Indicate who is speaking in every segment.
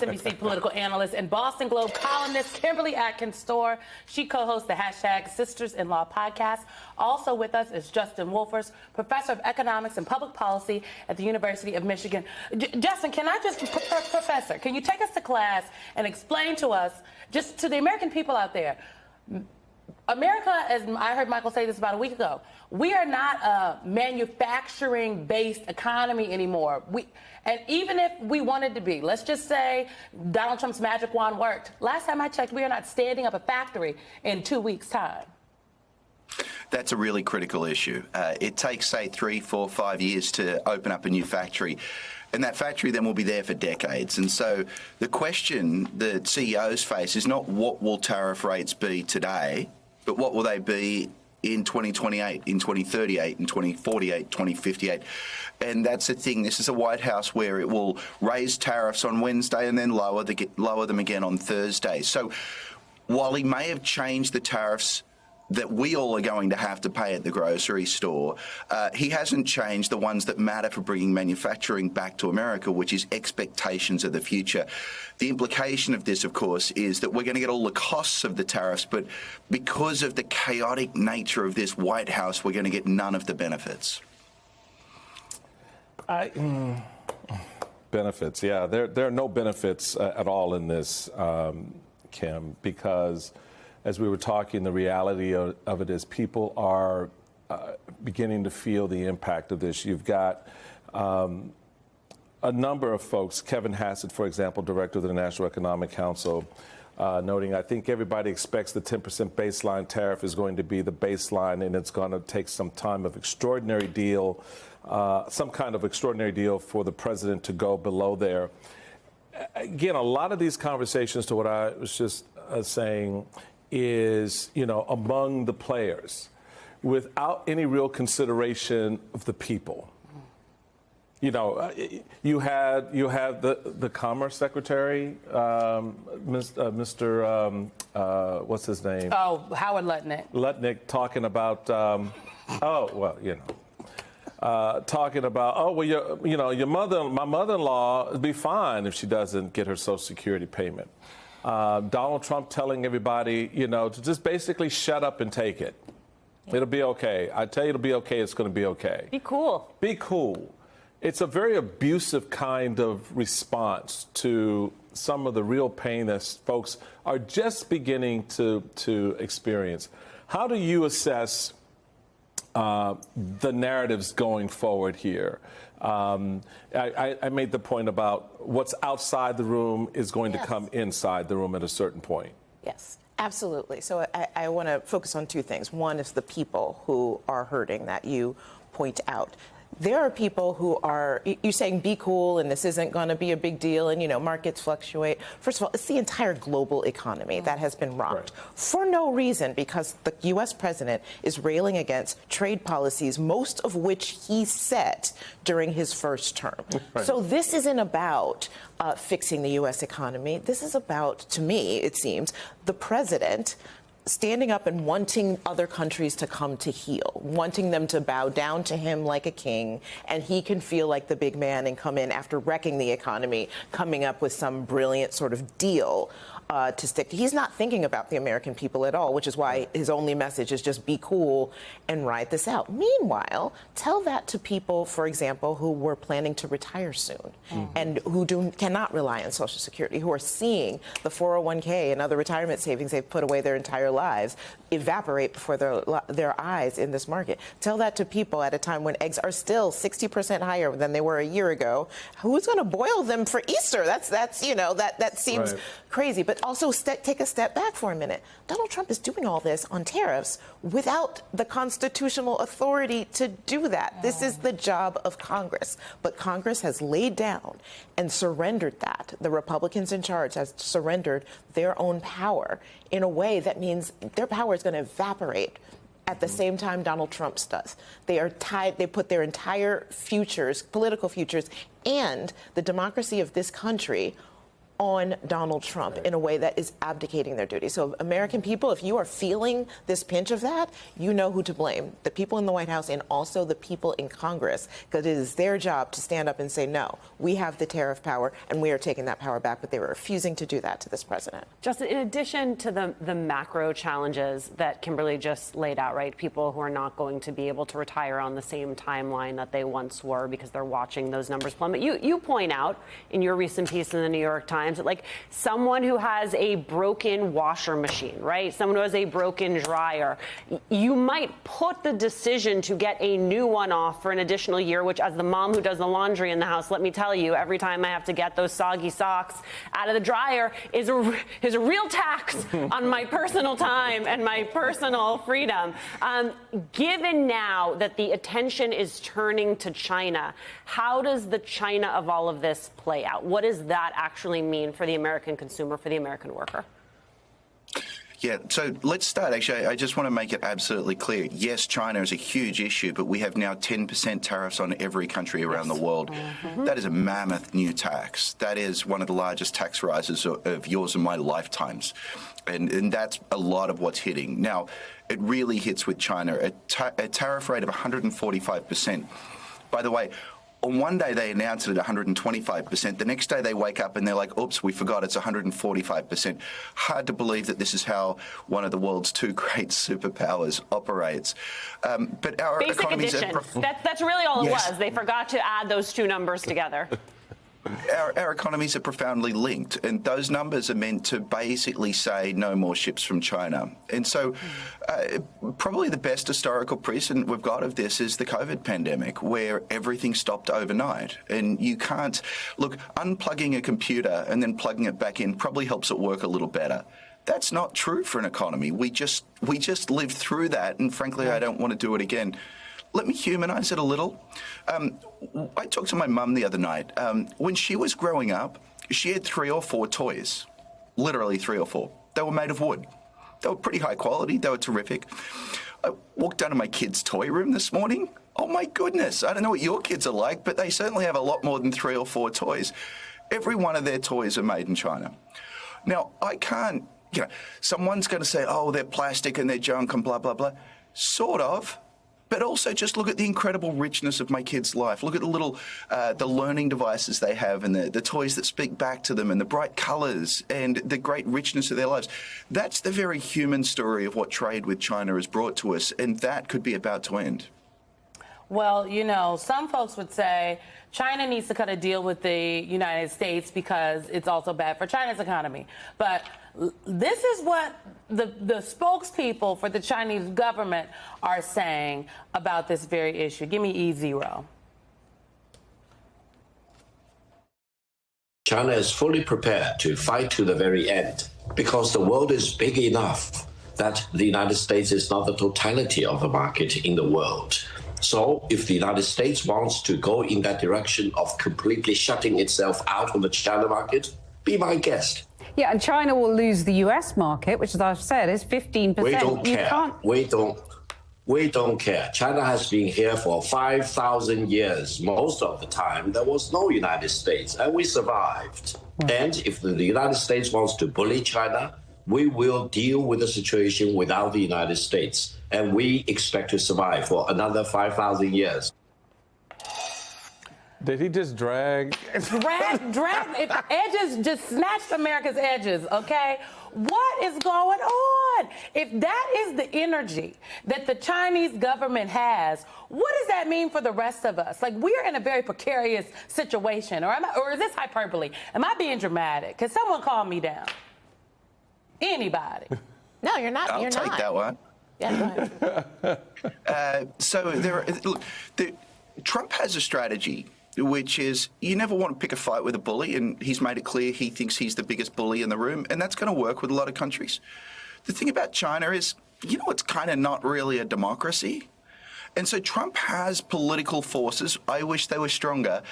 Speaker 1: MSNBC political analyst and Boston Globe columnist Kimberly Atkins-Stohr. She co-hosts the #Sisters-in-Law podcast. Also with us is Justin Wolfers, professor of economics and public policy at the University of Michigan. Justin, Professor, can you take us to class and explain to us, just to the American people out there, America, as I heard Michael say this about a week ago, we are not a manufacturing-based economy anymore. And even if we wanted to be, let's just say Donald Trump's magic wand worked. Last time I checked, we are not standing up a factory in 2 weeks' time.
Speaker 2: That's a really critical issue. It takes, say, 3, 4, 5 years to open up a new factory. And that factory then will be there for decades. And so the question that CEOs face is not what will tariff rates be today, but what will they be in 2028, in 2038, in 2048, 2058. And that's the thing. This is a White House where it will raise tariffs on Wednesday and then lower them again on Thursday. So while he may have changed the tariffs that we all are going to have to pay at the grocery store, he hasn't changed the ones that matter for bringing manufacturing back to America, which is expectations of the future. The implication of this, of course, is that we're going to get all the costs of the tariffs, but because of the chaotic nature of this White House, we're going to get none of the benefits.
Speaker 3: Benefits, yeah. There are no benefits at all in this, Kim, because as we were talking, the reality of it is people are beginning to feel the impact of this. You've got a number of folks, Kevin Hassett, for example, director of the National Economic Council, noting, I think everybody expects the 10% baseline tariff is going to be the baseline, and it's going to take some time of extraordinary deal, some kind of extraordinary deal for the president to go below there. Again, a lot of these conversations, to what I was just saying, is, among the players without any real consideration of the people. You had the Commerce Secretary, Mr. What's his name?
Speaker 1: Oh, Howard Lutnick.
Speaker 3: Lutnick talking about, talking about, my mother-in-law would be fine if she doesn't get her Social Security payment. Donald Trump telling everybody, to just basically shut up and take it. Yeah. It'll be okay. I tell you it'll be okay. It's going to be okay.
Speaker 1: Be cool.
Speaker 3: Be cool. It's a very abusive kind of response to some of the real pain that folks are just beginning to experience. How do you assess the narratives going forward here? I made the point about what's outside the room is going to come inside the room at a certain point.
Speaker 4: Yes, absolutely. So I want to focus on two things. One is the people who are hurting that you point out. There are people who are, you're saying be cool and this isn't going to be a big deal and, markets fluctuate. First of all, it's the entire global economy that has been rocked for no reason, because the U.S. president is railing against trade policies, most of which he set during his first term. Right. So this isn't about fixing the U.S. economy. This is about, to me, it seems, the president standing up and wanting other countries to come to heel, wanting them to bow down to him like a king, and he can feel like the big man and come in after wrecking the economy, coming up with some brilliant sort of deal to stick to. He's not thinking about the American people at all, which is why his only message is just be cool and ride this out. Meanwhile, tell that to people, for example, who were planning to retire soon and who cannot rely on Social Security, who are seeing the 401k and other retirement savings they've put away their entire lives evaporate before their eyes in this market. Tell that to people at a time when eggs are still 60% higher than they were a year ago. Who's going to boil them for Easter? That seems crazy. But also take a step back for a minute. Donald Trump is doing all this on tariffs without the constitutional authority to do that. This is the job of Congress. But Congress has laid down and surrendered that. The Republicans in charge has surrendered their own power in a way that means their power is going to evaporate at the same time Donald Trump's does. They are tied. They put their entire futures, political futures, and the democracy of this country on Donald Trump in a way that is abdicating their duty. So American people, if you are feeling this pinch of that, you know who to blame. The people in the White House and also the people in Congress, because it is their job to stand up and say, no, we have the tariff power and we are taking that power back, but they were refusing to do that to this president.
Speaker 5: Justin, in addition to the macro challenges that Kimberly just laid out, right, people who are not going to be able to retire on the same timeline that they once were because they're watching those numbers plummet. You point out in your recent piece in the New York Times that, like, someone who has a broken washer machine, right, someone who has a broken dryer, you might put the decision to get a new one off for an additional year, which, as the mom who does the laundry in the house, let me tell you, every time I have to get those soggy socks out of the dryer is a real tax on my personal time and my personal freedom. Given now that the attention is turning to China, how does the China of all of this play out? What does that actually mean for the American consumer, for the American worker?
Speaker 2: Yeah, so let's start. Actually, I just want to make it absolutely clear. Yes, China is a huge issue, but we have now 10% tariffs on every country around the world. That is a mammoth new tax. That is one of the largest tax rises of yours and my lifetimes. And that's a lot of what's hitting. Now, it really hits with China. A tariff rate of 145%. By the way, on one day they announce it at 125%. The next day they wake up and they're like, oops, we forgot it's 145%. Hard to believe that this is how one of the world's two great superpowers operates. But our
Speaker 5: basic
Speaker 2: economies
Speaker 5: addition. That's really all it was. They forgot to add those two numbers together.
Speaker 2: Our economies are profoundly linked, and those numbers are meant to basically say no more ships from China. And so probably the best historical precedent we've got of this is the COVID pandemic, where everything stopped overnight. And you can't, look, unplugging a computer and then plugging it back in probably helps it work a little better. That's not true for an economy. We just lived through that, and frankly, I don't want to do it again. Let me humanize it a little. I talked to my mum the other night. When she was growing up, she had 3 or 4 toys, literally 3 or 4. They were made of wood. They were pretty high quality. They were terrific. I walked down to my kids' toy room this morning. Oh, my goodness. I don't know what your kids are like, but they certainly have a lot more than 3 or 4 toys. Every one of their toys are made in China. Now, I can't, someone's going to say, oh, they're plastic and they're junk and blah, blah, blah. Sort of. But also just look at the incredible richness of my kids' life. Look at the little, the learning devices they have and the toys that speak back to them and the bright colours and the great richness of their lives. That's the very human story of what trade with China has brought to us, and that could be about to end.
Speaker 1: Well, some folks would say China needs to cut a deal with the United States because it's also bad for China's economy. But this is what the spokespeople for the Chinese government are saying about this very issue. Give me E0.
Speaker 6: China is fully prepared to fight to the very end because the world is big enough that the United States is not the totality of the market in the world. So if the United States wants to go in that direction of completely shutting itself out of the China market, be my guest.
Speaker 7: Yeah, and China will lose the US market, which, as I've said, is 15%.
Speaker 6: We don't care. We don't care. China has been here for 5,000 years. Most of the time, there was no United States, and we survived. And if the United States wants to bully China, we will deal with the situation without the United States. And we expect to survive for another 5,000 years.
Speaker 3: Did he just drag?
Speaker 1: Edges just snatched America's edges, okay? What is going on? If that is the energy that the Chinese government has, what does that mean for the rest of us? Like, we're in a very precarious situation. Or is this hyperbole? Am I being dramatic? Can someone calm me down? Anybody?
Speaker 4: No, you're not.
Speaker 2: I'll take that one.
Speaker 4: Yeah, go ahead.
Speaker 2: Trump has a strategy, which is you never want to pick a fight with a bully, and he's made it clear he thinks he's the biggest bully in the room, and that's going to work with a lot of countries. The thing about China is, it's kind of not really a democracy. And so Trump has political forces, I wish they were stronger,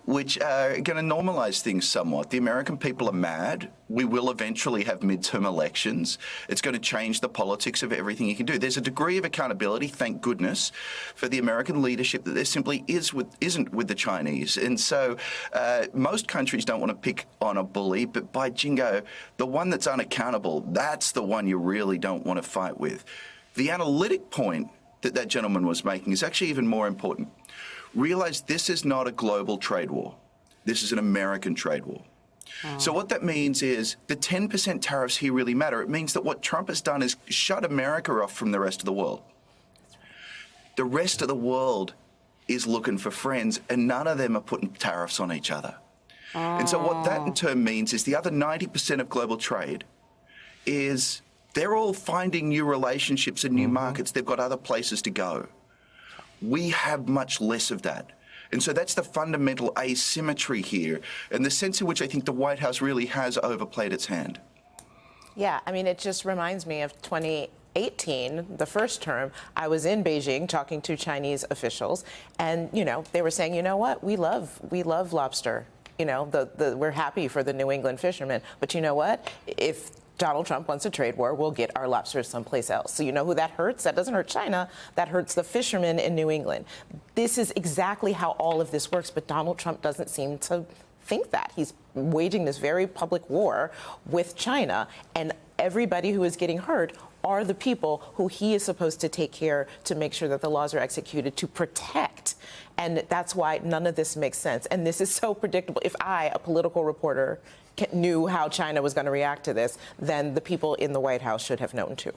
Speaker 2: which are going to normalize things somewhat. The American people are mad. We will eventually have midterm elections. It's going to change the politics of everything you can do. There's a degree of accountability, thank goodness, for the American leadership that there simply isn't with the Chinese. And so most countries don't want to pick on a bully, but by jingo, the one that's unaccountable, that's the one you really don't want to fight with. The analytic point that gentleman was making is actually even more important. Realize this is not a global trade war. This is an American trade war. So what that means is the 10% tariffs here really matter. It means that what Trump has done is shut America off from the rest of the world. The rest of the world is looking for friends, and none of them are putting tariffs on each other. And so what that in turn means is the other 90% of global trade is they're all finding new relationships and new markets. They've got other places to go. We have much less of that. And so that's the fundamental asymmetry here, and the sense in which I think the White House really has overplayed its hand.
Speaker 4: Yeah, I mean, it just reminds me of 2018, the first term. I was in Beijing talking to Chinese officials, and, you know, they were saying, you know what, we love lobster. You know, we're happy for the New England fishermen. But you know what? If Donald Trump wants a trade war, we'll get our lobsters someplace else. So you know who that hurts? That doesn't hurt China. That hurts the fishermen in New England. This is exactly how all of this works, but Donald Trump doesn't seem to think that. He's waging this very public war with China, and everybody who is getting hurt are the people who he is supposed to take care to make sure that the laws are executed to protect. And that's why none of this makes sense. And this is so predictable. If I, a political reporter, knew how China was going to react to this, then the people in the White House should have known too.